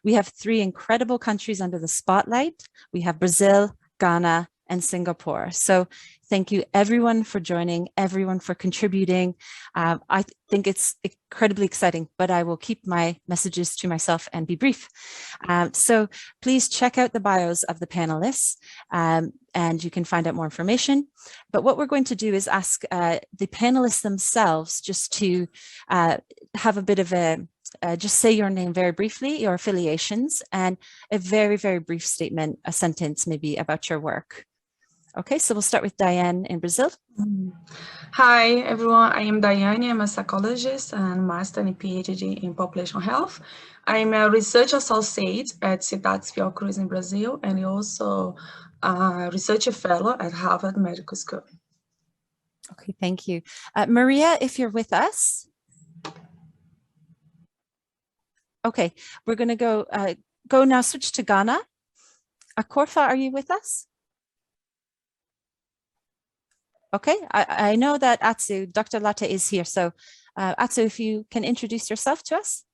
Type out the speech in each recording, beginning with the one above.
We have 3 incredible countries under the spotlight. We have Brazil, Ghana, and Singapore. So thank you everyone for joining, everyone for contributing. I think it's incredibly exciting, but I will keep my messages to myself and be brief. So please check out the bios of the panelists and you can find out more information. But what we're going to do is ask the panelists themselves just to have a bit of a just say your name very briefly, your affiliations, and a very, very brief statement, a sentence maybe about your work. Okay, so we'll start with Daiane in Brazil. Hi, everyone. I am Daiane. I'm a psychologist and master and PhD in population health. I'm a research associate at CIDACS FIOCRUZ in Brazil, and also a research fellow at Harvard Medical School. Okay, thank you. Maria, if you're with us. Okay, we're going to go now, switch to Ghana. Akorfa, are you with us? Okay, I know that Atsu, Dr. Latey is here. So Atsu, if you can introduce yourself to us.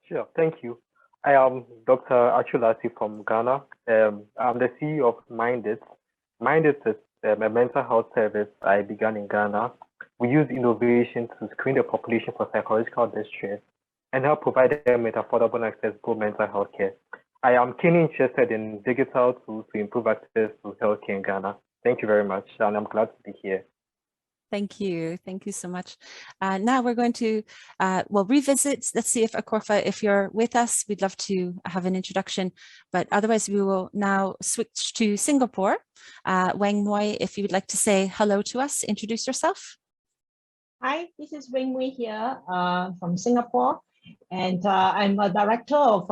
Sure, thank you. I am Dr. Latey from Ghana. I'm the CEO of MINDIT. MINDIT is a mental health service I began in Ghana. We use innovation to screen the population for psychological distress and help provide them with affordable and accessible mental health care. I am keenly interested in digital tools to improve access to healthcare in Ghana. Thank you very much, and I'm glad to be here. Thank you. Thank you so much. Now we're going to, well, revisit. Let's see if Akorfa, if you're with us, we'd love to have an introduction, but otherwise we will now switch to Singapore. Weng Mooi, if you would like to say hello to us, introduce yourself. Hi, this is Weng Mooi here from Singapore, and I'm a director of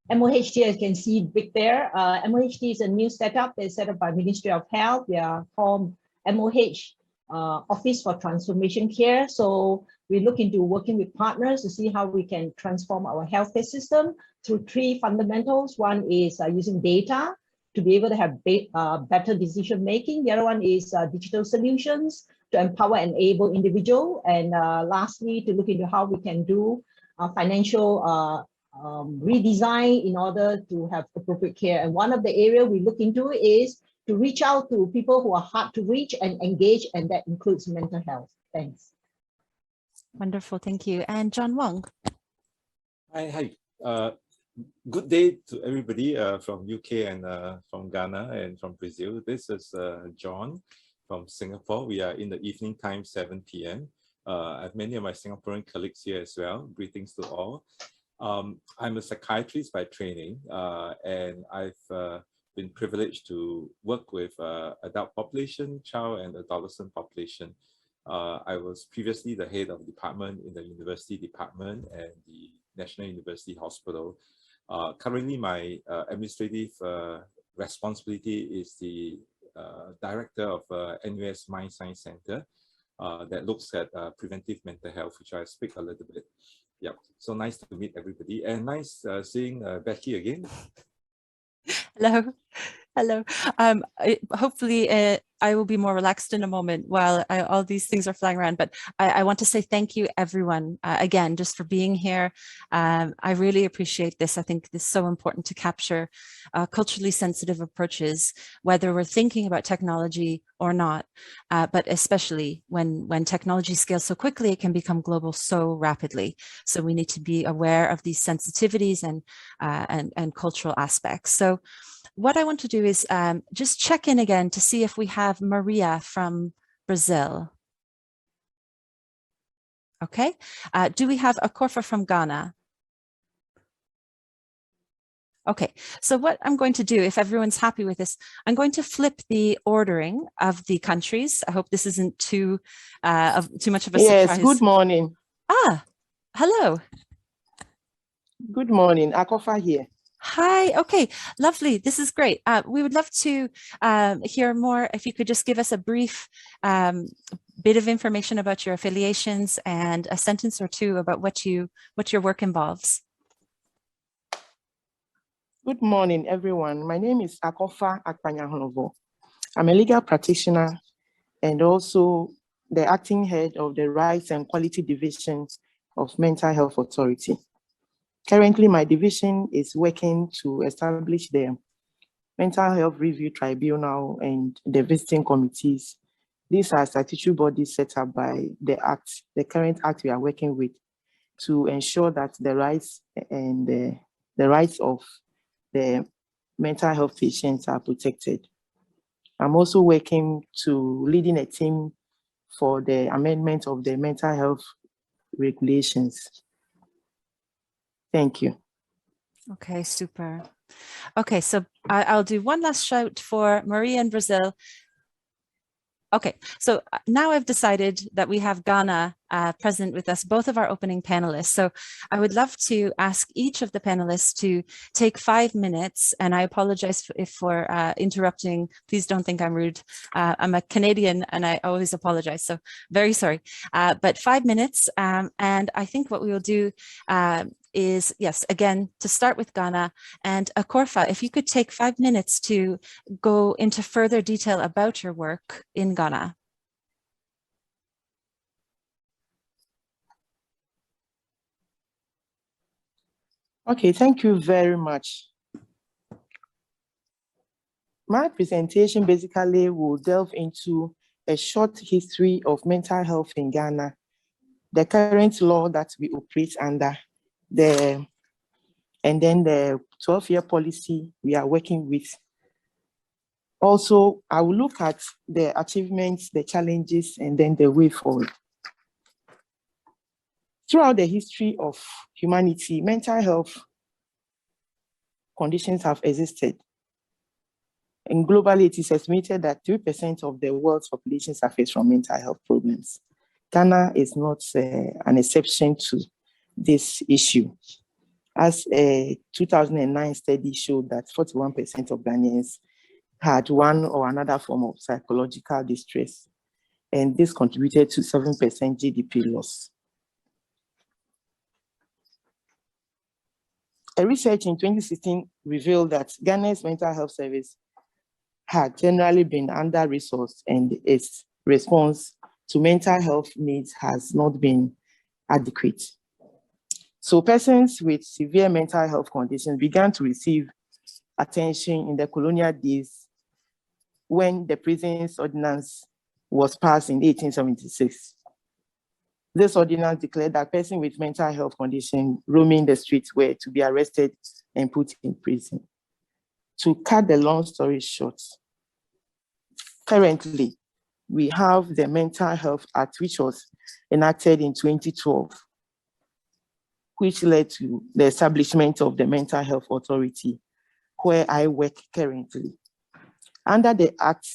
MOHT, as you can see big there. MOHT is a new setup that's set up by Ministry of Health. We are called MOH, Office for Transformation Care. So we look into working with partners to see how we can transform our healthcare system through 3 fundamentals. One is using data to be able to have better decision making. The other one is digital solutions to empower and enable individual. And lastly, to look into how we can do financial redesign in order to have appropriate care. And one of the areas we look into is to reach out to people who are hard to reach and engage, and that includes mental health. Thanks. Wonderful, thank you. And John Wong. Hi. Good day to everybody from UK and from Ghana and from Brazil. This is John from Singapore. We are in the evening time, 7 p.m. I have many of my Singaporean colleagues here as well. Greetings to all. I'm a psychiatrist by training, and I've been privileged to work with adult population, child and adolescent population. I was previously the head of department in the university department and the National University Hospital. Currently, my administrative responsibility is the director of NUS Mind Science Center that looks at preventive mental health, which I'll speak a little bit. Yeah, so nice to meet everybody, and nice seeing Becky again. Hello. Hello. Hopefully I will be more relaxed in a moment while all these things are flying around. But I want to say thank you, everyone, again, just for being here. I really appreciate this. I think this is so important to capture culturally sensitive approaches, whether we're thinking about technology or not, but especially when technology scales so quickly, it can become global so rapidly. So we need to be aware of these sensitivities and cultural aspects. So what I want to do is just check in again to see if we have Maria from Brazil. Okay. Do we have Akorfa from Ghana? Okay, so what I'm going to do, if everyone's happy with this, I'm going to flip the ordering of the countries. I hope this isn't too much of a surprise. Yes, good morning. Hello. Good morning, Akorfa here. Hi, okay, lovely. This is great. We would love to hear more. If you could just give us a brief bit of information about your affiliations and a sentence or two about what your work involves. Good morning, everyone. My name is Akorfa Akpanya-Hlorvor. I'm a legal practitioner and also the acting head of the Rights and Quality Division of Mental Health Authority. Currently, my division is working to establish the Mental Health Review Tribunal and the visiting committees. These are statutory bodies set up by the Act, the current Act we are working with, to ensure that the rights and the rights of the mental health patients are protected. I'm also working to leading a team for the amendment of the mental health regulations. Thank you. Okay, super. Okay, so I'll do one last shout for Maria in Brazil. Okay, so now I've decided that we have Ghana present with us, both of our opening panelists. So I would love to ask each of the panelists to take 5 minutes, and I apologize for interrupting. Please don't think I'm rude. I'm a Canadian and I always apologize, so very sorry. But 5 minutes, and I think what we will do is, yes, again, to start with Ghana. And Akorfa, if you could take 5 minutes to go into further detail about your work in Ghana. Okay, thank you very much. My presentation basically will delve into a short history of mental health in Ghana, the current law that we operate under, and then the 12-year policy we are working with. Also, I will look at the achievements, the challenges, and then the way forward. Throughout the history of humanity, mental health conditions have existed. And globally, it is estimated that 3% of the world's population suffers from mental health problems. Ghana is not an exception to this issue, as a 2009 study showed that 41% of Ghanaians had one or another form of psychological distress, and this contributed to 7% GDP loss. A research in 2016 revealed that Ghana's mental health service had generally been under-resourced, and its response to mental health needs has not been adequate. So persons with severe mental health conditions began to receive attention in the colonial days when the Prisons Ordinance was passed in 1876. This ordinance declared that persons with mental health conditions roaming the streets were to be arrested and put in prison. To cut the long story short, currently, we have the Mental Health Act, which was enacted in 2012, which led to the establishment of the Mental Health Authority, where I work currently. Under the Act,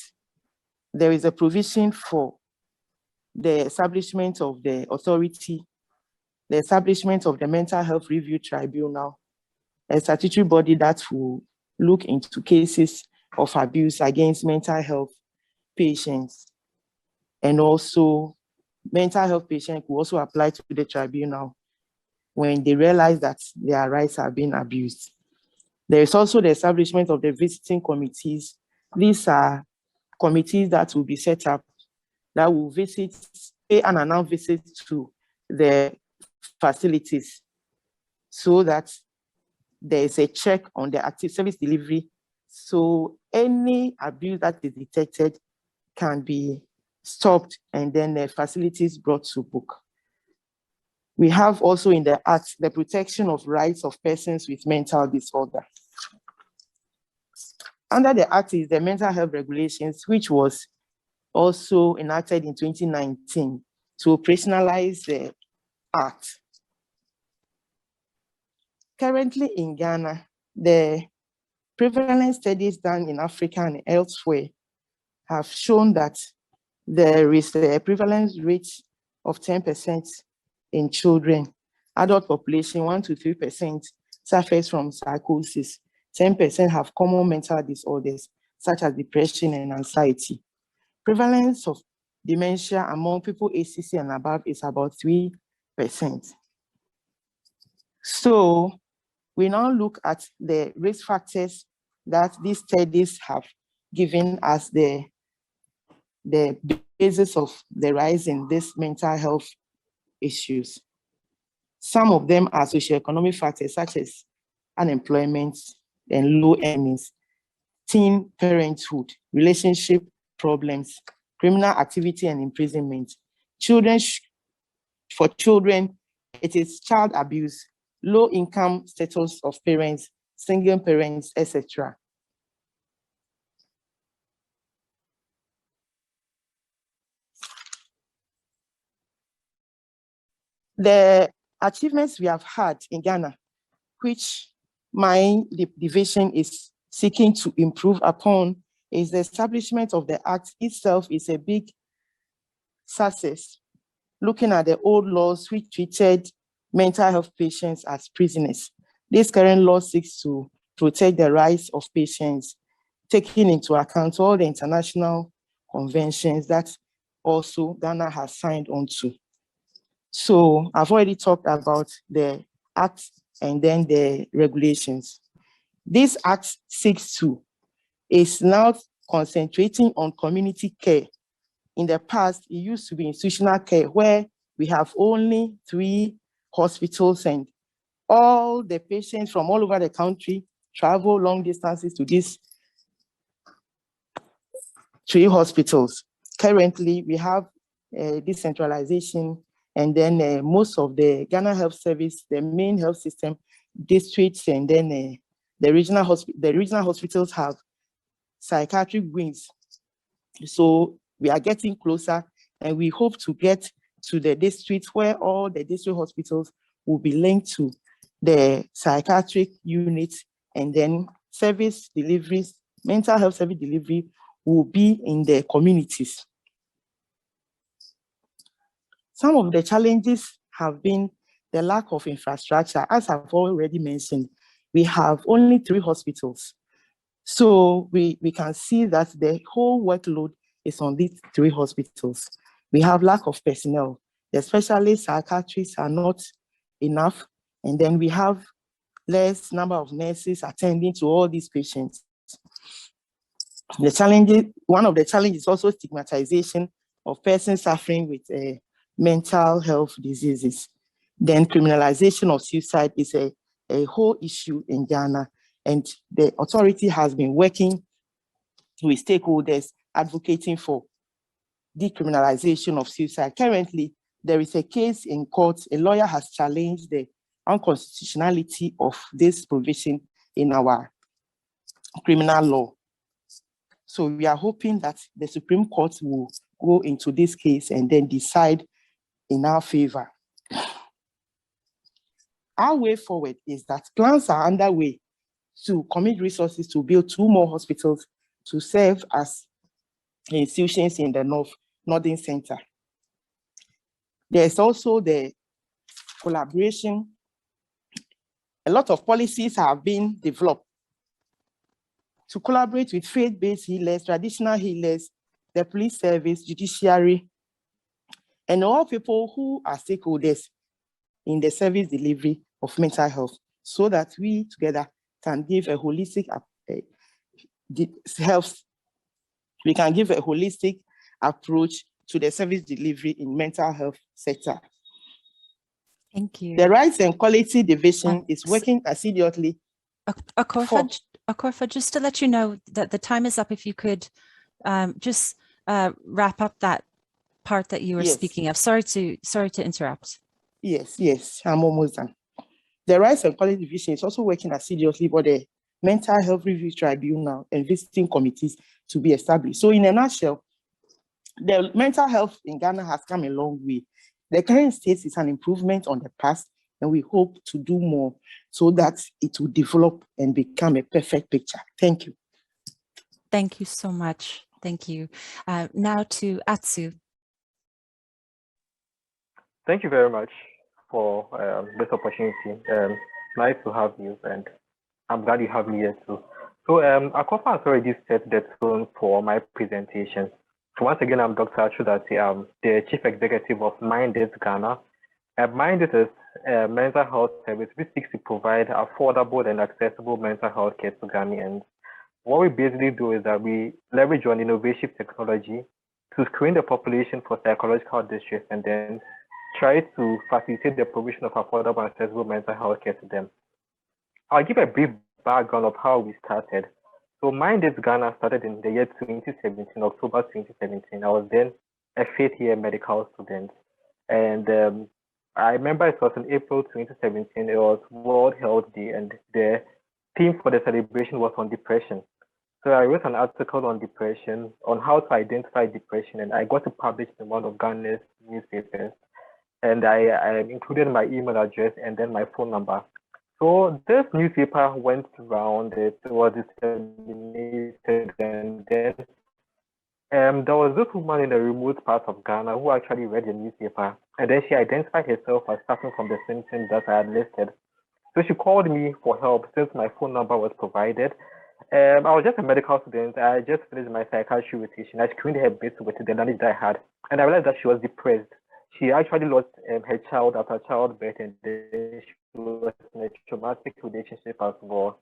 there is a provision for the establishment of the authority, the establishment of the Mental Health Review Tribunal, a statutory body that will look into cases of abuse against mental health patients. And also, mental health patients will also apply to the tribunal when they realize that their rights are being abused. There is also the establishment of the visiting committees. These are committees that will be set up that will visit, pay an announced visit to the facilities so that there is a check on the active service delivery. So any abuse that is detected can be stopped and then the facilities brought to book. We have also in the Act the protection of rights of persons with mental disorder. Under the Act is the mental health regulations, which was also enacted in 2019 to operationalize the Act. Currently in Ghana, the prevalence studies done in Africa and elsewhere have shown that there is a prevalence rate of 10% in children. Adult population, 1 to 3% suffers from psychosis. 10% have common mental disorders, such as depression and anxiety. Prevalence of dementia among people aged 60 and above is about 3%. So we now look at the risk factors that these studies have given us the basis of the rise in these mental health issues. Some of them are socioeconomic factors such as unemployment and low earnings, teen parenthood, relationship problems, criminal activity and imprisonment. For children, it is child abuse, low income status of parents, single parents, etc. The achievements we have had in Ghana, which my division is seeking to improve upon, is the establishment of the Act itself is a big success. Looking at the old laws which treated mental health patients as prisoners, this current law seeks to protect the rights of patients, taking into account all the international conventions that also Ghana has signed on to. So I've already talked about the Act and then the regulations. This Act 6.2 is now concentrating on community care. In the past, it used to be institutional care where we have only 3 hospitals and all the patients from all over the country travel long distances to these 3 hospitals. Currently, we have decentralization, and then most of the Ghana Health Service, the main health system, districts, and then the regional hospitals have psychiatric wings. So we are getting closer, and we hope to get to the districts where all the district hospitals will be linked to the psychiatric units, and then service deliveries, mental health service delivery will be in the communities. Some of the challenges have been the lack of infrastructure. As I've already mentioned, we have only 3 hospitals. So we can see that the whole workload is on these 3 hospitals. We have lack of personnel, especially psychiatrists are not enough. And then we have less number of nurses attending to all these patients. One of the challenges is also stigmatization of persons suffering with mental health diseases. Then criminalization of suicide is a whole issue in Ghana, and the authority has been working with stakeholders advocating for decriminalization of suicide. Currently, there is a case in court. A lawyer has challenged the unconstitutionality of this provision in our criminal law. So we are hoping that the Supreme Court will go into this case and then decide in our favor. Our way forward is that plans are underway to commit resources to build 2 more hospitals to serve as institutions in the Northern Center. There's also the collaboration. A lot of policies have been developed to collaborate with faith-based healers, traditional healers, the police service, judiciary, and all people who are stakeholders in the service delivery of mental health, so that we together can give a holistic health. We can give a holistic approach to the service delivery in mental health sector. Thank you. The Rights and Quality Division is working assiduously. Akorfa, just to let you know that the time is up. If you could just wrap up that part that you were speaking of. Sorry to interrupt. Yes, I'm almost done. The Rights and Quality Division is also working assiduously for the Mental Health Review Tribunal and visiting committees to be established. So in a nutshell, the mental health in Ghana has come a long way. The current state is an improvement on the past, and we hope to do more so that it will develop and become a perfect picture. Thank you. Thank you so much. Thank you. Now to Atsu. Thank you very much for this opportunity. Nice to have you, and I'm glad you have me here too. So Akorfa has already set the tone for my presentation. So once again, I'm Dr. Atsu, the Chief Executive of MINDIT Ghana. MINDIT is a mental health service which seeks to provide affordable and accessible mental health care to Ghanaians. What we basically do is that we leverage on innovative technology to screen the population for psychological distress and then try to facilitate the provision of affordable and accessible mental health care to them. I'll give a brief background of how we started. So MINDIT Ghana started in the year 2017, October 2017. I was then a fifth year medical student. And I remember it was in April 2017, it was World Health Day, and the theme for the celebration was on depression. So I wrote an article on depression, on how to identify depression, and I got it published in one of Ghana's newspapers. And I included my email address and then my phone number. So this newspaper went around, it was disseminated, and then there was this woman in a remote part of Ghana who actually read the newspaper, and then she identified herself as suffering from the symptoms that I had listed. So she called me for help since my phone number was provided. I was just a medical student. I just finished my psychiatry rotation. I screened her bit with the knowledge that I had, and I realized that she was depressed. She actually lost her child after childbirth, and then she was in a traumatic relationship as well.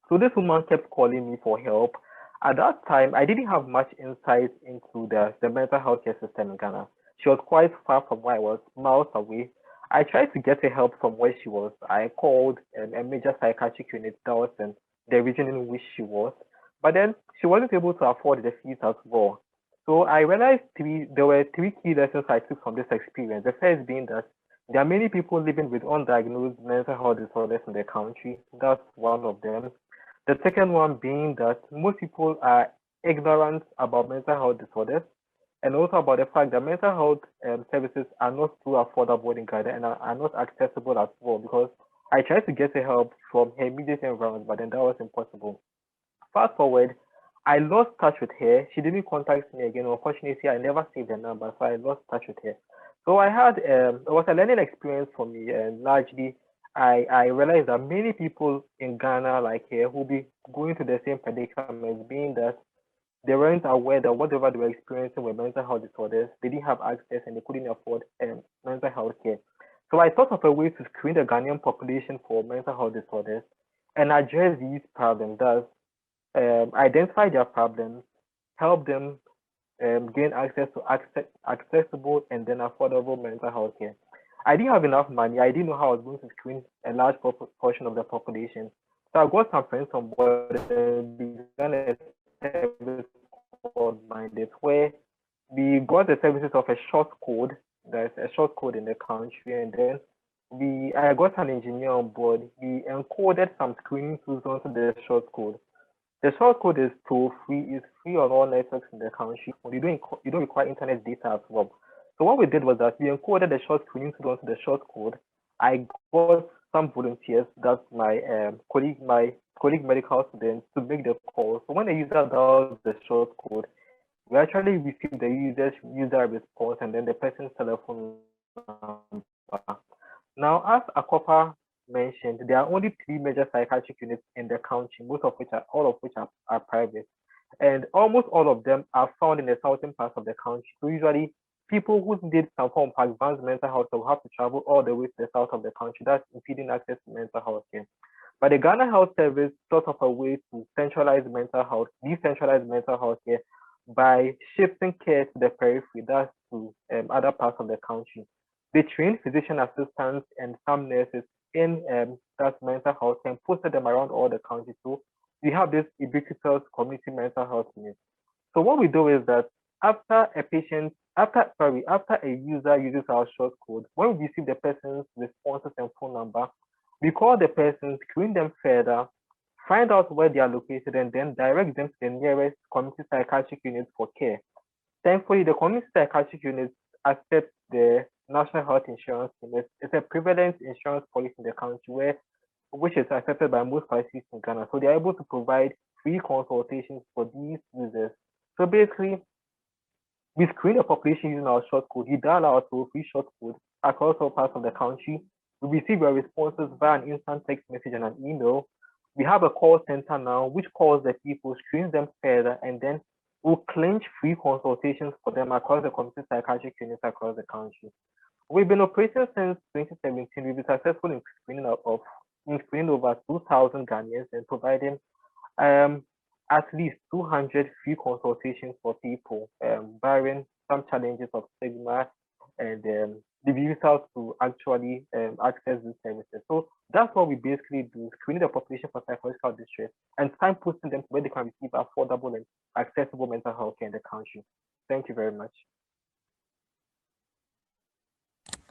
So this woman kept calling me for help. At that time, I didn't have much insight into the mental health care system in Ghana. She was quite far from where I was, miles away. I tried to get her help from where she was. I called a major psychiatric unit that was in the region in which she was, but then she wasn't able to afford the fees as well. So I realized there were three key lessons I took from this experience. The first being that there are many people living with undiagnosed mental health disorders in the country. That's one of them. The second one being that most people are ignorant about mental health disorders, and also about the fact that mental health services are not too affordable in Ghana and are not accessible as well, because I tried to get her help from her immediate environment, but then that was impossible. Fast forward, I lost touch with her. She didn't contact me again. Unfortunately, I never saved her number, so I lost touch with her. So I had, it was a learning experience for me, and largely, I realized that many people in Ghana like her who be going to the same predicament, being that they weren't aware that whatever they were experiencing with mental health disorders, they didn't have access and they couldn't afford mental health care. So I thought of a way to screen the Ghanaian population for mental health disorders and address these problems, thus identify their problems, help them gain access to accessible and then affordable mental health care. I didn't have enough money. I didn't know how I was going to screen a large portion of the population. So I got some friends on board and began a service called MINDIT, where we got the services of a short code. There's a short code in the country, and then I got an engineer on board. We encoded some screening tools onto the short code. The short code is toll-free, is free on all networks in the country. You don't require internet data as well. So what we did was that we encoded the short screening tool onto the short code. I got some volunteers, that's my colleague medical students, to make the call. So when the user does the short code, we actually receive the user response and then the person's telephone number. Now, as Akorfa mentioned, there are only 3 major psychiatric units in the country, all of which are private, and almost all of them are found in the southern parts of the country. So usually, people who need some form of advanced mental health will have to travel all the way to the south of the country. That's impeding access to mental health care. But the Ghana Health Service thought of a way to decentralize mental health care by shifting care to the periphery, that's to other parts of the country. They trained physician assistants and some nurses in that mental health and posted them around all the country. So we have this ubiquitous community mental health unit. So what we do is that after a user uses our short code, when we receive the person's responses and phone number, we call the person, screen them further, find out where they are located, and then direct them to the nearest community psychiatric unit for care. Thankfully, the community psychiatric units accept the National Health Insurance Scheme. It's a prevalent insurance policy in the country which is accepted by most policies in Ghana. So they are able to provide free consultations for these users. So basically, we screen the population using our short code. We dial our toll-free short code across all parts of the country. We receive your responses via an instant text message and an email. We have a call center now, which calls the people, screens them further, and then we'll clinch free consultations for them across the community psychiatric units across the country. We've been operating since 2017. We've been successful in screening over 2,000 Ghanaians and providing at least 200 free consultations for people, barring some challenges of stigma and the users to actually access these services. So that's what we basically do, screening the population for psychological distress and signposting them to where they can receive affordable and accessible mental health care in the country. Thank you very much.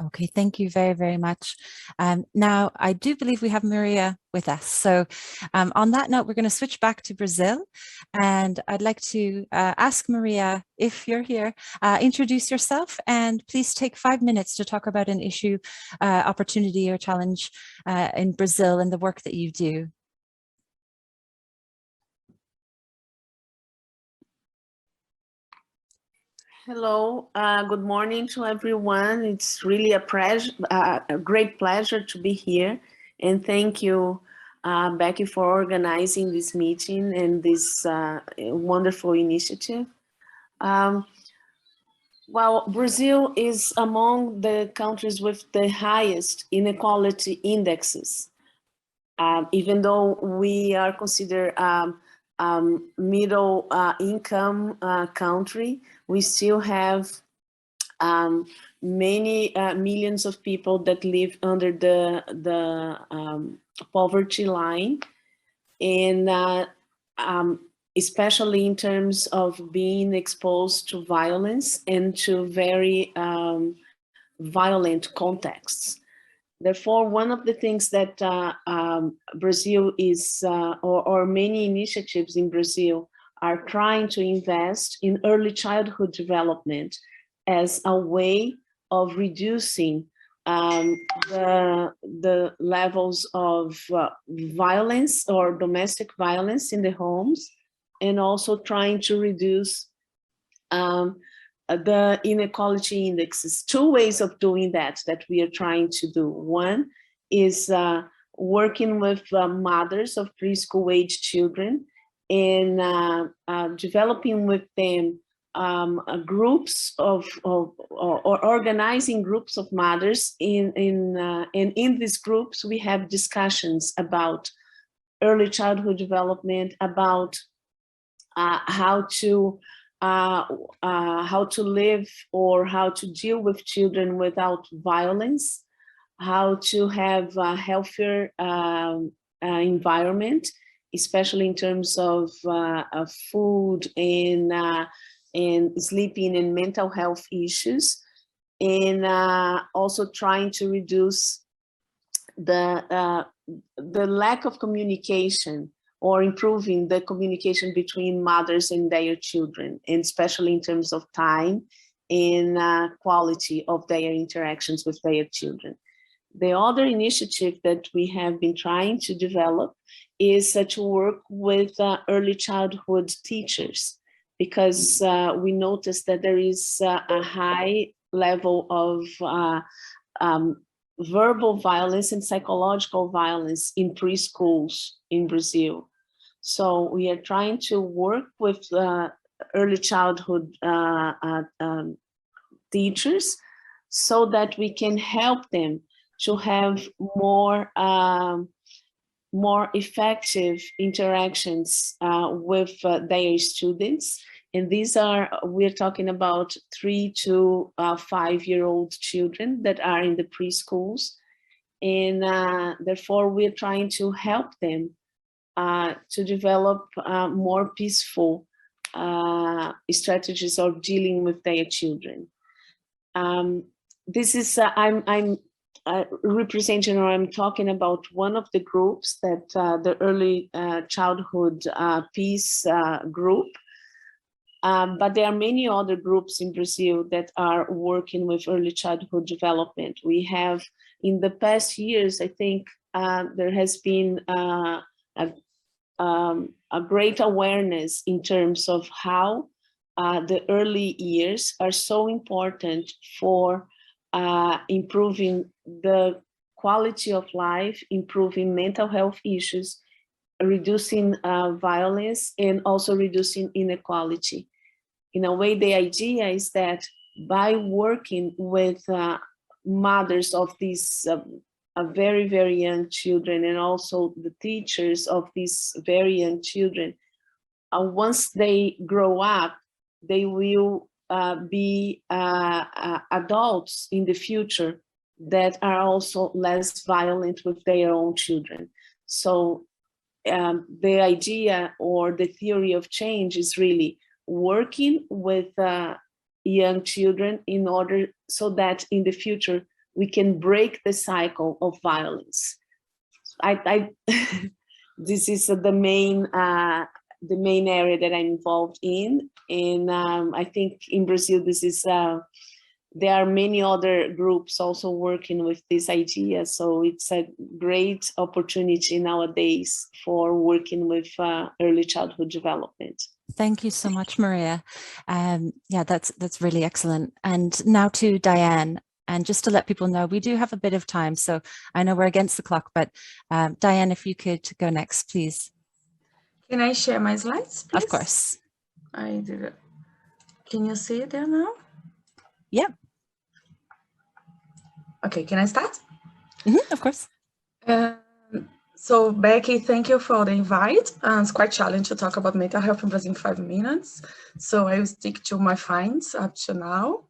Okay, thank you very, very much. Now, I do believe we have Maria with us. So on that note, we're going to switch back to Brazil. And I'd like to ask Maria, if you're here, introduce yourself and please take 5 minutes to talk about an issue, opportunity or challenge in Brazil and the work that you do. Hello, good morning to everyone. It's really a great pleasure to be here. And thank you, Becky, for organizing this meeting and this wonderful initiative. Well, Brazil is among the countries with the highest inequality indexes. Even though we are considered middle income country, we still have many millions of people that live under the poverty line, and especially in terms of being exposed to violence and to very violent contexts. Therefore, one of the things that Brazil is, or many initiatives in Brazil are trying to invest in early childhood development as a way of reducing the levels of violence or domestic violence in the homes, and also trying to reduce the inequality indexes. Two ways of doing that we are trying to do. One is working with mothers of preschool age children and developing with them groups of or organizing groups of mothers. And in these groups, we have discussions about early childhood development, about how to live or how to deal with children without violence, how to have a healthier environment, especially in terms of food and sleeping and mental health issues, and also trying to reduce the lack of communication, or improving the communication between mothers and their children, and especially in terms of time and quality of their interactions with their children. The other initiative that we have been trying to develop is to work with early childhood teachers, because we noticed that there is a high level of verbal violence and psychological violence in preschools in Brazil. So we are trying to work with early childhood teachers so that we can help them to have more effective interactions with their students. And these are, we're talking about 3 to 5-year-old children that are in the preschools. And therefore, we're trying to help them to develop more peaceful strategies of dealing with their children. This is, I'm representing, or I'm talking about one of the groups that the early childhood peace group. But there are many other groups in Brazil that are working with early childhood development. We have, in the past years, I think there has been a great awareness in terms of how the early years are so important for improving the quality of life, improving mental health issues, reducing violence, and also reducing inequality. In a way, the idea is that by working with mothers of these very, very young children, and also the teachers of these very young children, once they grow up, they will be adults in the future that are also less violent with their own children. So the idea or the theory of change is really working with young children in order so that in the future we can break the cycle of violence. This is the main area that I'm involved in, and I think in Brazil this is there are many other groups also working with this idea. So it's a great opportunity nowadays for working with early childhood development. Thank you so much, Maria. Yeah, that's really excellent. And now to Daiane. And just to let people know, we do have a bit of time. So I know we're against the clock, but Daiane, if you could go next, please. Can I share my slides, please? Of course. I did it. Can you see it there now? Yeah. Okay, can I start? Of course. So Becky, thank you for the invite. It's quite challenging to talk about mental health in Brazil in 5 minutes. So I will stick to my finds up to now.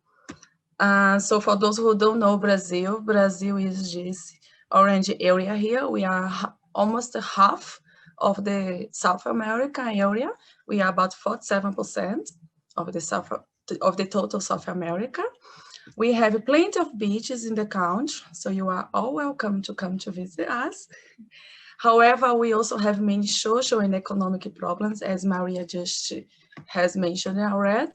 So for those who don't know Brazil, Brazil is this orange area here. We are almost half of the South America area. We are about 47% of the total South America. We have plenty of beaches in the country, so you are all welcome to come to visit us. However, we also have many social and economic problems, as Maria just has mentioned already.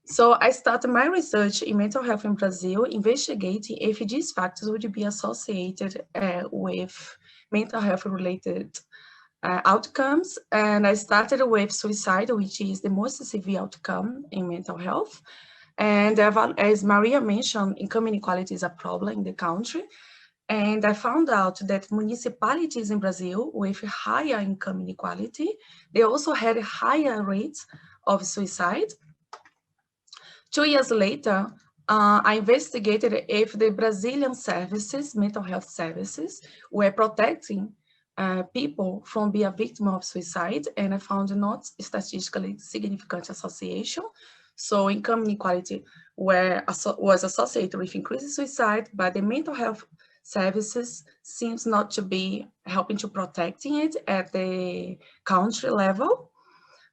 So I started my research in mental health in Brazil, investigating if these factors would be associated with mental health related outcomes. And I started with suicide, which is the most severe outcome in mental health. And as Maria mentioned, income inequality is a problem in the country. And I found out that municipalities in Brazil with higher income inequality, they also had higher rates of suicide. 2 years later, I investigated if the Brazilian services, mental health services, were protecting people from being a victim of suicide, and I found not statistically significant association. So income inequality was associated with increased suicide, but the mental health services seems not to be helping to protecting it at the country level.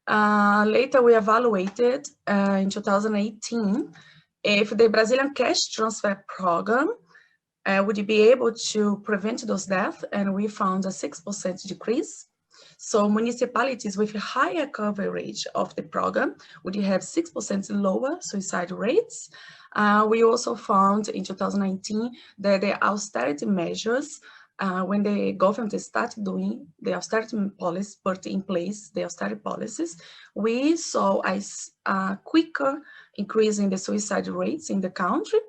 Later, we evaluated in 2018 if the Brazilian cash transfer program would be able to prevent those deaths, and we found a 6% decrease. So municipalities with a higher coverage of the program would have 6% lower suicide rates. We also found in 2019 that the austerity measures, when the government started doing the austerity policies, put in place the austerity policies, we saw a quicker increase in the suicide rates in the country.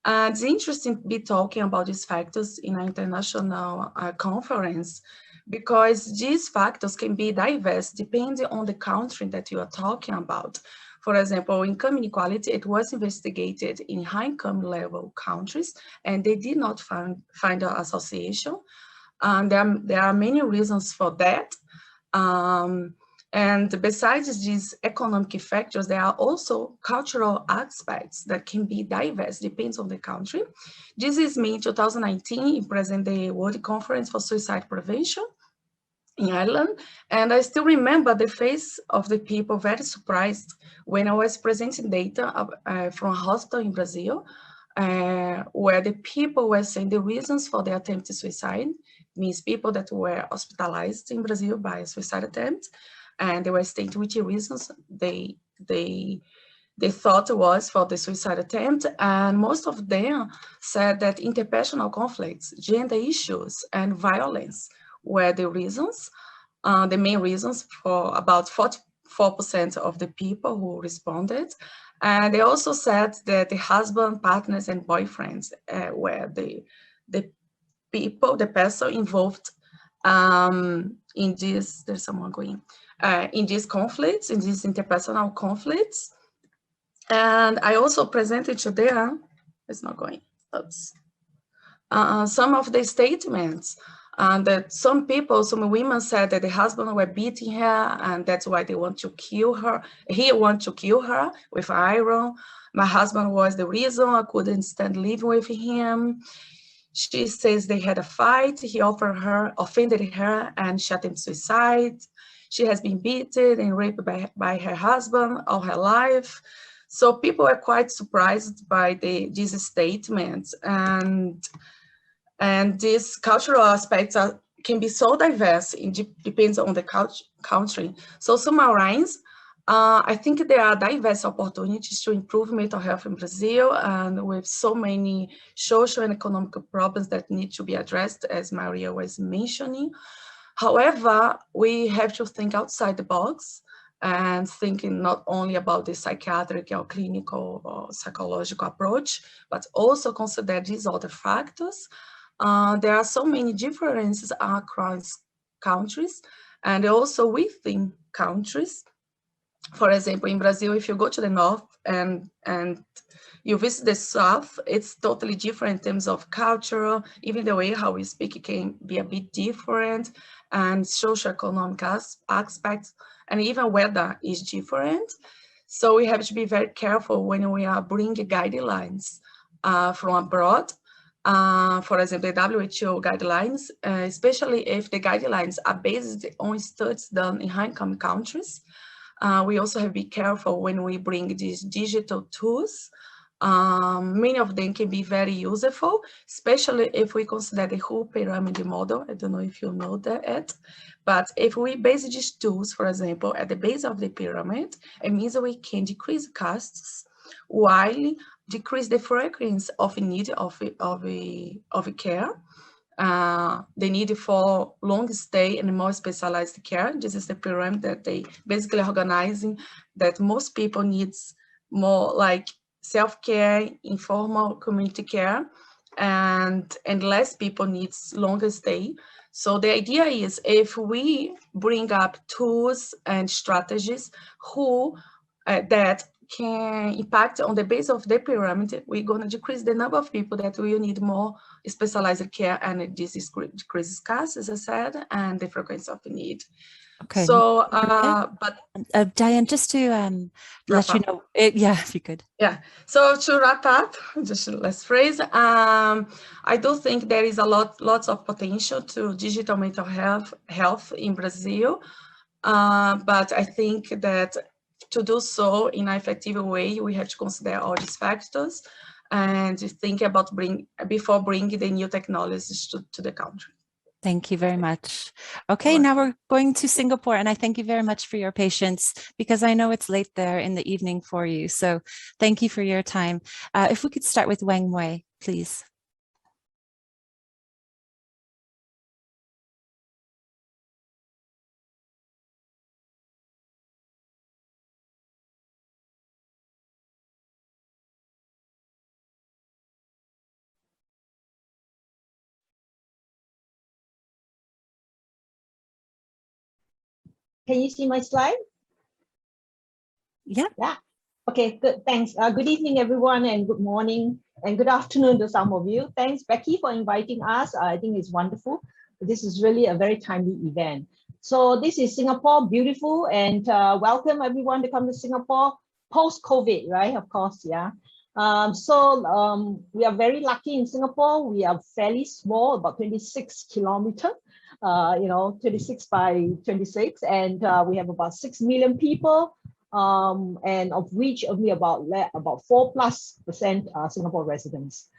It's interesting to be talking about these factors in an international conference, because these factors can be diverse depending on the country that you are talking about. For example, income inequality, it was investigated in high income level countries, and they did not find an association. There are many reasons for that. And besides these economic factors, there are also cultural aspects that can be diverse, depends on the country. This is me in 2019, in present the World Conference for Suicide Prevention in Ireland. And I still remember the face of the people very surprised when I was presenting data from a hospital in Brazil, where the people were saying the reasons for the attempted suicide, means people that were hospitalized in Brazil by a suicide attempt, and they were stating which reasons they thought it was for the suicide attempt. And most of them said that interpersonal conflicts, gender issues, and violence were the reasons, the main reasons for about 44% of the people who responded. And they also said that the husband, partners, and boyfriends were the people, the person involved in this, there's someone going, in these conflicts, in these interpersonal conflicts. And I also presented today, it's not going, oops, some of the statements And that some women said that the husband were beating her, and that's why they want to kill her. He want to kill her with iron. My husband was the reason I couldn't stand living with him. She says they had a fight. He offended her, and she attempted suicide. She has been beaten and raped by her husband all her life. So people are quite surprised by these statements, and these cultural aspects can be so diverse. It depends on the country. So summarize, I think there are diverse opportunities to improve mental health in Brazil, and with so many social and economic problems that need to be addressed, as Maria was mentioning. However, we have to think outside the box and thinking not only about the psychiatric or clinical or psychological approach, but also consider these other factors. There are so many differences across countries and also within countries. For example, in Brazil, if you go to the north and you visit the south, it's totally different in terms of culture, even the way how we speak can be a bit different, and socioeconomic aspects, and even weather is different. So we have to be very careful when we are bringing guidelines from abroad. For example, the WHO guidelines, especially if the guidelines are based on studies done in high-income countries. We also have to be careful when we bring these digital tools. Many of them can be very useful, especially if we consider the whole pyramid model. I don't know if you know that, but if we base these tools, for example, at the base of the pyramid, it means we can decrease costs while decrease the frequency of need of care. The need for long stay and more specialized care. This is the pyramid that they basically organizing that most people needs more like self-care, informal community care, and less people needs longer stay. So the idea is if we bring up tools and strategies that can impact on the base of the pyramid, we're going to decrease the number of people that will need more specialized care, and this decreases costs, as I said, and the frequency of the need. Okay. So, but Daiane, just to let you know, yeah, if you could. Yeah. So to wrap up, just last phrase. I do think there is lots of potential to digital mental health in Brazil, but I think that to do so in an effective way, we have to consider all these factors and think about before bringing the new technologies to the country. Thank you very much. Okay, now we're going to Singapore, and I thank you very much for your patience because I know it's late there in the evening for you. So thank you for your time. If we could start with Weng Mooi, please. Can you see my slide? Yeah. Yeah. Okay, good. Thanks. Good evening, everyone, and good morning and good afternoon to some of you. Thanks, Becky, for inviting us. I think it's wonderful. This is really a very timely event. So this is Singapore, beautiful, and welcome everyone to come to Singapore post-COVID, right? Of course, yeah. We are very lucky in Singapore. We are fairly small, about 26 kilometers. 26 by 26, and we have about 6 million people, and of which only about 4+% are Singapore residents.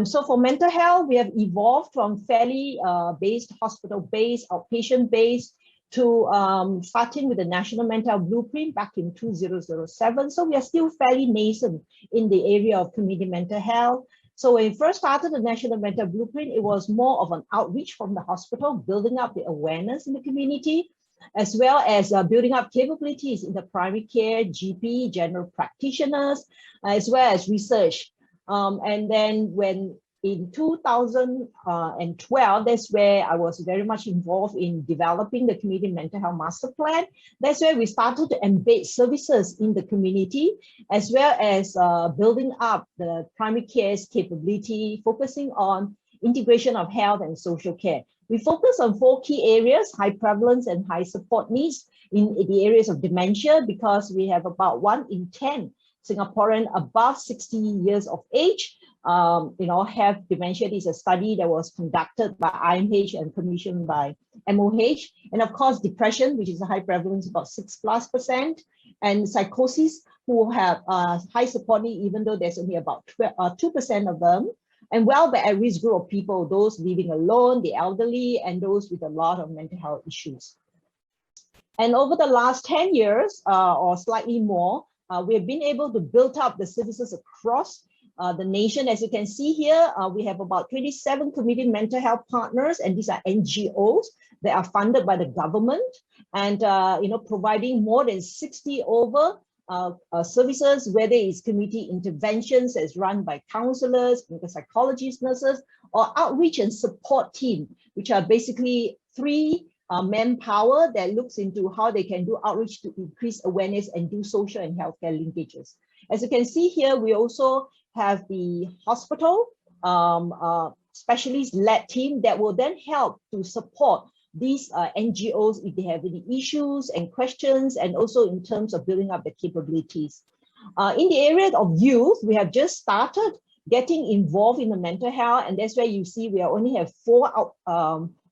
So for mental health, we have evolved from fairly hospital-based, outpatient-based to starting with the National Mental Health Blueprint back in 2007. So we are still fairly nascent in the area of community mental health. So when we first started the National Mental Blueprint, it was more of an outreach from the hospital, building up the awareness in the community, as well as building up capabilities in the primary care, GP, general practitioners, as well as research. And then when in 2012, that's where I was very much involved in developing the community mental health master plan. That's where we started to embed services in the community, as well as building up the primary care's capability, focusing on integration of health and social care. We focus on 4 key areas: high prevalence and high support needs in the areas of dementia, because we have about 1 in 10 Singaporean above 60 years of age have dementia. This is a study that was conducted by IMH and commissioned by MOH. And of course, depression, which is a high prevalence, about 6+%, and psychosis, who have high support need, even though there's only about 2% of them. And the at-risk group of people, those living alone, the elderly, and those with a lot of mental health issues. And over the last 10 years or slightly more, we have been able to build up the services across the nation. As you can see here, we have about 27 committed mental health partners, and these are NGOs that are funded by the government, and providing more than 60 over services, whether it's community interventions as run by counselors, clinical psychologists, nurses, or outreach and support team, which are basically 3 manpower that looks into how they can do outreach to increase awareness and do social and healthcare linkages. As you can see here, we also have the hospital specialist-led team that will then help to support these NGOs if they have any issues and questions, and also in terms of building up the capabilities. In the area of youth, we have just started getting involved in the mental health, and that's where you see we only have 4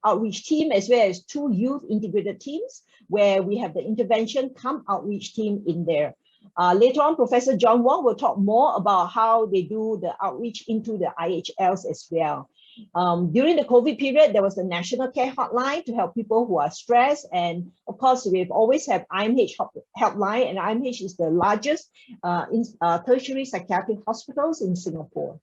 outreach team, as well as 2 youth integrated teams, where we have the intervention come outreach team in there. Later on, Professor John Wong will talk more about how they do the outreach into the IHLs as well. During the COVID period, there was the National Care Hotline to help people who are stressed. And of course, we've always had IMH helpline, and IMH is the largest tertiary psychiatric hospitals in Singapore.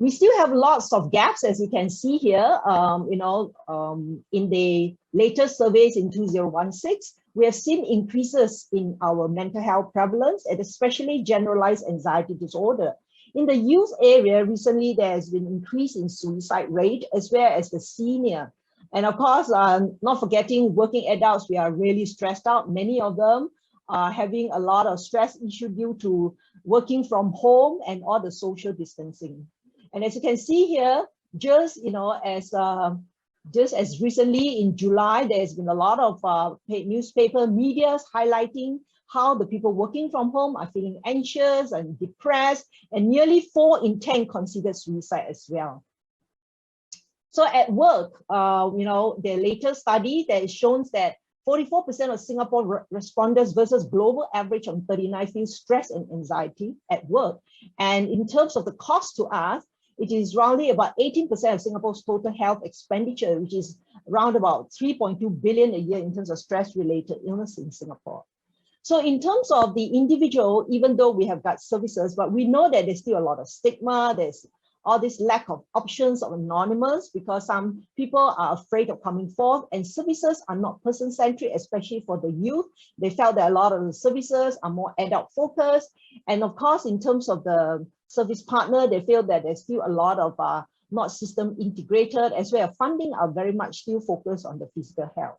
We still have lots of gaps, as you can see here. In the latest surveys in 2016, we have seen increases in our mental health prevalence, and especially generalized anxiety disorder. In the youth area, recently there has been increase in suicide rate, as well as the senior. And of course, not forgetting working adults, we are really stressed out. Many of them are having a lot of stress issue due to working from home and all the social distancing. And as you can see here, just as recently in July, there's been a lot of newspaper medias highlighting how the people working from home are feeling anxious and depressed, and nearly 4 in 10 considered suicide as well. So at work, the latest study that shows that 44% of Singapore respondents versus global average of 39 feel stress and anxiety at work. And in terms of the cost to us, it is roughly about 18% of Singapore's total health expenditure, which is around about 3.2 billion a year in terms of stress-related illness in Singapore. So in terms of the individual, even though we have got services, but we know that there's still a lot of stigma, there's all this lack of options of anonymous, because some people are afraid of coming forth, and services are not person-centric, especially for the youth. They felt that a lot of the services are more adult-focused. And of course, in terms of the service partner, they feel that there's still a lot of not system integrated, as well as funding are very much still focused on the physical health.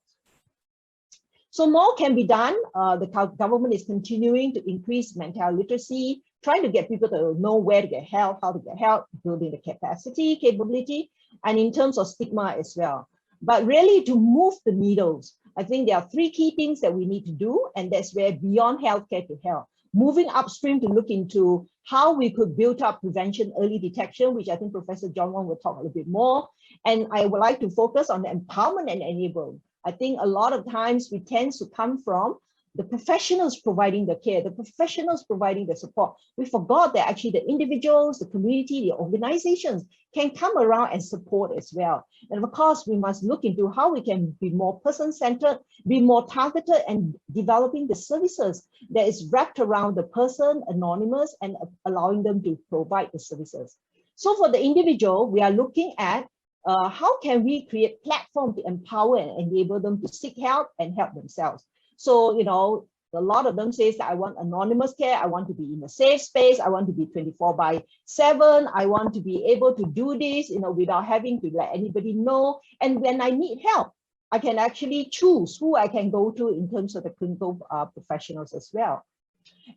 So more can be done. The government is continuing to increase mental health literacy, trying to get people to know where to get help, how to get help, building the capacity, capability, and in terms of stigma as well. But really to move the needles, I think there are 3 key things that we need to do, and that's where beyond healthcare to health. Moving upstream to look into how we could build up prevention, early detection, which I think Professor John Wong will talk a little bit more. And I would like to focus on the empowerment and enablement. I think a lot of times we tend to come from the professionals providing the care, the professionals providing the support. We forgot that actually the individuals, the community, the organizations can come around and support as well. And of course, we must look into how we can be more person-centered, be more targeted, and developing the services that is wrapped around the person, anonymous, and allowing them to provide the services. So for the individual, we are looking at how can we create platform to empower and enable them to seek help and help themselves. So, a lot of them says that I want anonymous care, I want to be in a safe space, I want to be 24/7, I want to be able to do this, without having to let anybody know. And when I need help, I can actually choose who I can go to in terms of the clinical professionals as well.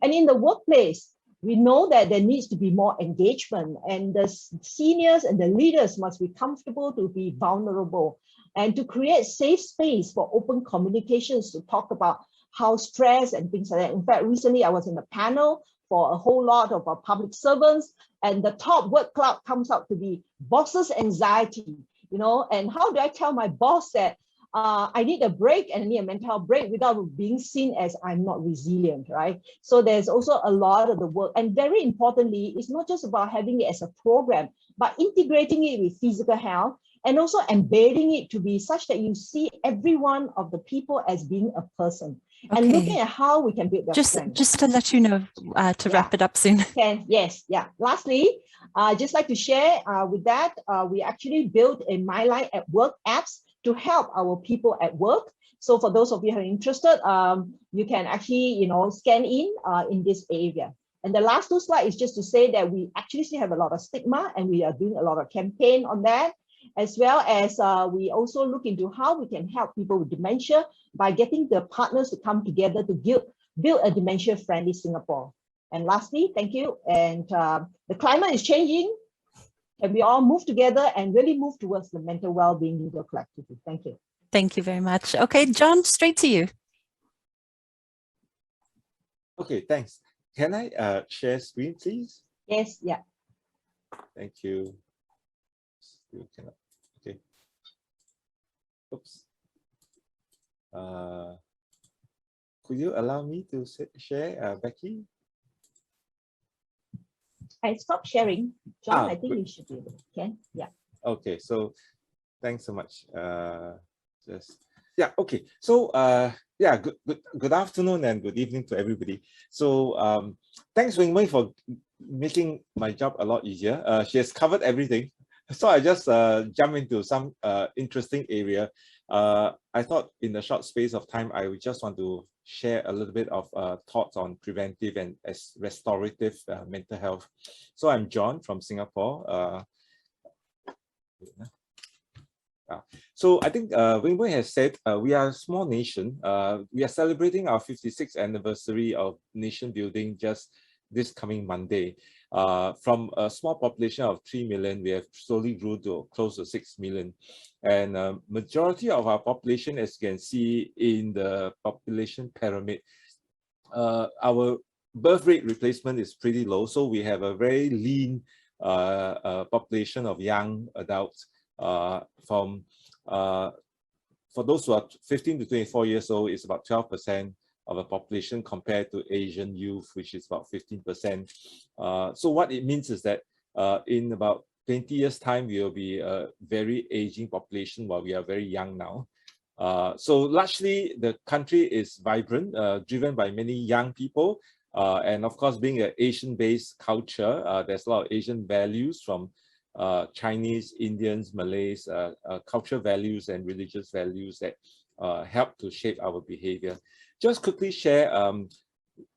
And in the workplace, We know that there needs to be more engagement, and the seniors and the leaders must be comfortable to be vulnerable and to create safe space for open communications to talk about how stress and things like that. In fact, recently I was in a panel for a whole lot of public servants, and the top word cloud comes out to be boss's anxiety, you know, and how do I tell my boss that I need a break and I need a mental break without being seen as I'm not resilient, right? So there's also a lot of the work. And very importantly, it's not just about having it as a program, but integrating it with physical health and also embedding it to be such that you see every one of the people as being a person. Okay. And looking at how we can build their strength. Just to let you know, to wrap it up soon. Okay, yes, yeah. Lastly, just like to share with that, we actually built a My Life at Work apps to help our people at work. So for those of you who are interested, you can actually, you know, scan in this area. And the last two slides is just to say that we actually still have a lot of stigma, and we are doing a lot of campaign on that, as well as we also look into how we can help people with dementia by getting the partners to come together to build a dementia-friendly Singapore. And lastly, thank you. And the climate is changing. And we all move together and really move towards the mental well-being legal collectively. Thank you. Thank you very much. Okay, John, straight to you. Okay, thanks. Can I share screen, please? Yes, yeah. Thank you. Still cannot. Okay. Oops. Could you allow me to share, Becky? I stopped sharing. John, I think good. you should be able to. Okay, yeah. Okay, so thanks so much. Okay. So yeah, good afternoon and good evening to everybody. So thanks Weng for making my job a lot easier. She has covered everything. So I just jump into some interesting area. I thought in the short space of time, I would just want to share a little bit of thoughts on preventive and restorative mental health. So I'm John from Singapore. So I think Weng has said we are a small nation. We are celebrating our 56th anniversary of nation building just this coming Monday. From a small population of 3 million, we have slowly grew to close to 6 million. And majority of our population, as you can see in the population pyramid, our birth rate replacement is pretty low. So we have a very lean population of young adults. For those who are 15 to 24 years old, it's about 12% of the population compared to Asian youth, which is about 15%. So what it means is that in about 20 years time, we will be a very aging population while we are very young now. So largely the country is vibrant, driven by many young people. And of course, being an Asian-based culture, there's a lot of Asian values from Chinese, Indians, Malays, cultural values and religious values that help to shape our behavior. Just quickly share,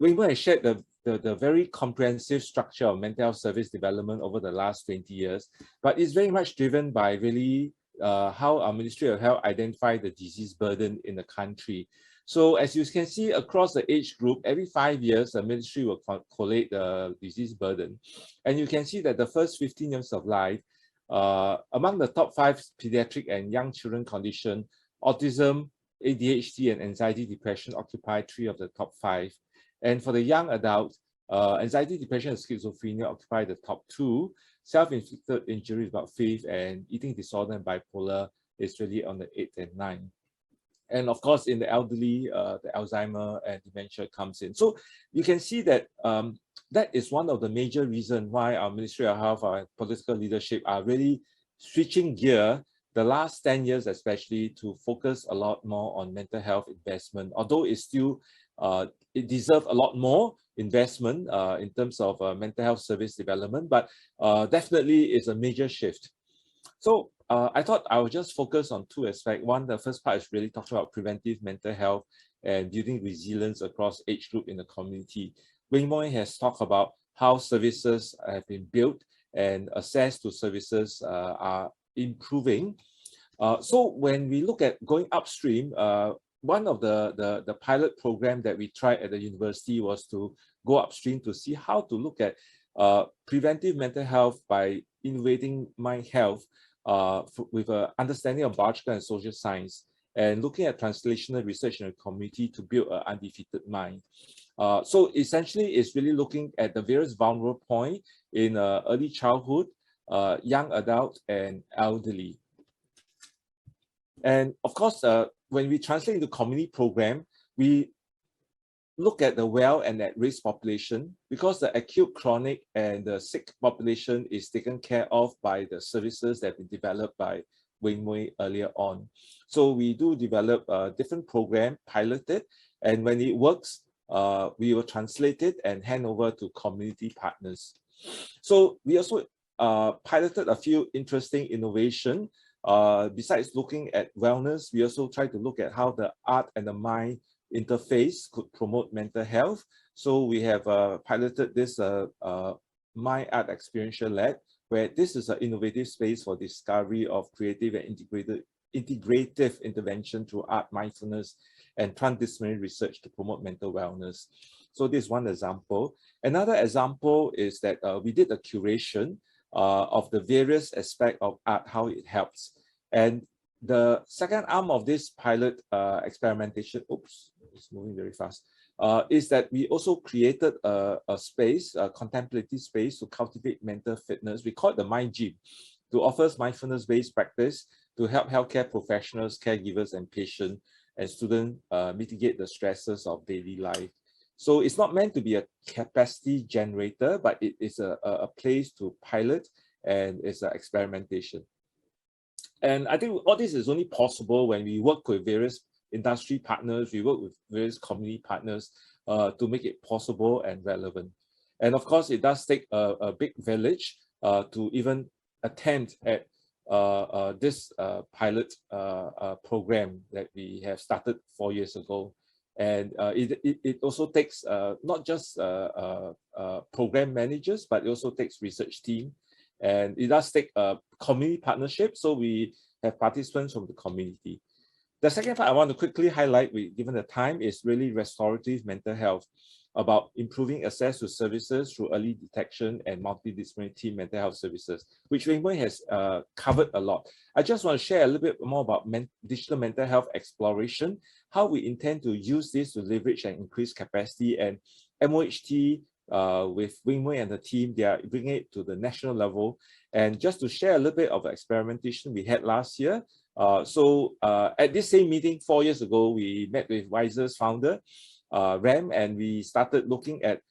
Weng has shared the very comprehensive structure of mental health service development over the last 20 years, but it's very much driven by really how our Ministry of Health identified the disease burden in the country. So as you can see across the age group, every 5 years, the ministry will collate the disease burden. And you can see that the first 15 years of life, among the top 5 pediatric and young children condition, autism, ADHD, and anxiety depression occupy 3 of the top 5. And for the young adults, anxiety depression and schizophrenia occupy the top 2. Self-inflicted injury is about 5th, and eating disorder and bipolar is really on the 8th and 9th. And of course, in the elderly, the Alzheimer and dementia comes in. So you can see that that is one of the major reasons why our Ministry of Health, our political leadership are really switching gear the last 10 years, especially to focus a lot more on mental health investment, although it's still, it deserves a lot more investment in terms of mental health service development, but definitely it's a major shift. So I thought I would just focus on 2 aspects. One, the first part is really talking about preventive mental health and building resilience across age group in the community. Mooi has talked about how services have been built and access to services are improving. So when we look at going upstream, one of the pilot program that we tried at the university was to go upstream to see how to look at preventive mental health by innovating mind health with an understanding of biological and social science, and looking at translational research in the community to build an undefeated mind. So essentially, it's really looking at the various vulnerable points in early childhood, young adult, and elderly. And of course, when we translate into community program, we look at the well and at-risk population, because the acute, chronic, and the sick population is taken care of by the services that have been developed by Weng earlier on. So we do develop a different program, piloted, and when it works, we will translate it and hand over to community partners. So we also piloted a few interesting innovation. Besides looking at wellness, we also try to look at how the art and the mind interface could promote mental health. So we have piloted this Mind Art Experiential Lab, where this is an innovative space for discovery of creative and integrative intervention through art, mindfulness, and transdisciplinary research to promote mental wellness. So this is one example. Another example is that we did a curation of the various aspects of art, how it helps. And the second arm of this pilot experimentation, oops, it's moving very fast, is that we also created a space, a contemplative space to cultivate mental fitness. We call it the Mind Gym, to offer mindfulness-based practice to help healthcare professionals, caregivers, and patients and students mitigate the stresses of daily life. So it's not meant to be a capacity generator, but it is a place to pilot, and it's an experimentation. And I think all this is only possible when we work with various industry partners, we work with various community partners to make it possible and relevant. And of course, it does take a big village to even attempt at this pilot program that we have started 4 years ago. And it also takes not just program managers, but it also takes research team. And it does take a community partnership, so we have participants from the community. The second part I want to quickly highlight, given the time, is really restorative mental health, about improving access to services through early detection and multidisciplinary team mental health services, which Weng has covered a lot. I just want to share a little bit more about digital mental health exploration, how we intend to use this to leverage and increase capacity. And MOHT, with Weng and the team, they are bringing it to the national level. And just to share a little bit of experimentation we had last year. At this same meeting 4 years ago, we met with Wiser's founder, Ram, and we started looking at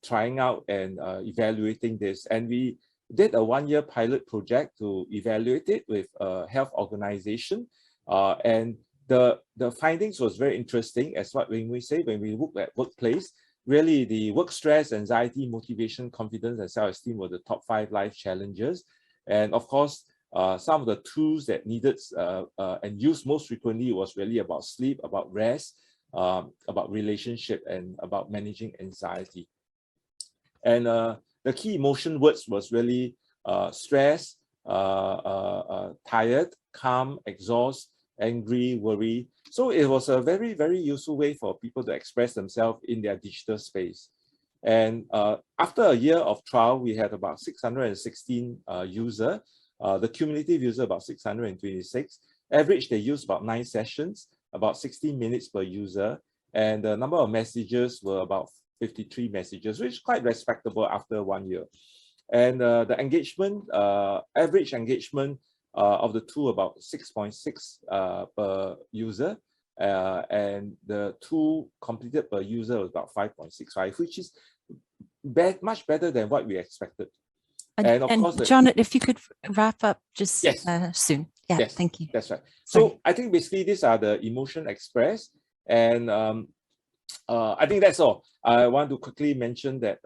trying out and evaluating this. And we did a 1-year pilot project to evaluate it with a health organization. And the findings was very interesting, as what Weng said, when we look at workplace. Really, the work stress, anxiety, motivation, confidence, and self-esteem were the top 5 life challenges. And of course, some of the tools that needed and used most frequently was really about sleep, about rest, about relationship, and about managing anxiety. And the key emotion words was really stress, tired, calm, exhaust, angry, worry. So it was a very, very useful way for people to express themselves in their digital space. And after a year of trial, we had about 616 users. The cumulative user about 626. Average, they use about 9 sessions, about 16 minutes per user. And the number of messages were about 53 messages, which is quite respectable after 1 year. And the engagement, average engagement of the tool about 6.6 per user. And the tool completed per user was about 5.65, which is much better than what we expected. And of course, John, if you could wrap up just yes. Soon. Yeah, yes, thank you. That's right. Sorry. So I think basically these are the emotion expressed. And I think that's all. I want to quickly mention that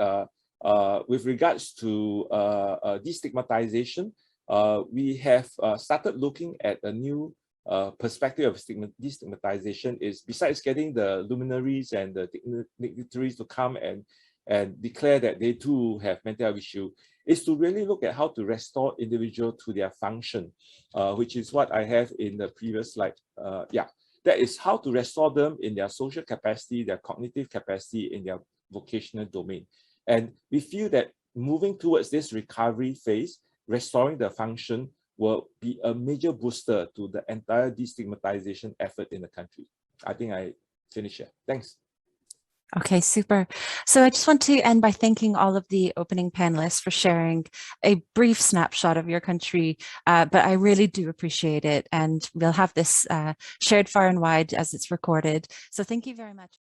with regards to destigmatization, we have started looking at a new perspective of destigmatization. Is besides getting the luminaries and the dignitaries to come and declare that they too have mental health issue, is to really look at how to restore individual to their function, which is what I have in the previous slide. That is how to restore them in their social capacity, their cognitive capacity, in their vocational domain. And we feel that moving towards this recovery phase, restoring the function will be a major booster to the entire destigmatization effort in the country. I think I finish here. Thanks. Okay, super. So I just want to end by thanking all of the opening panelists for sharing a brief snapshot of your country, but I really do appreciate it. And we'll have this shared far and wide as it's recorded. So thank you very much.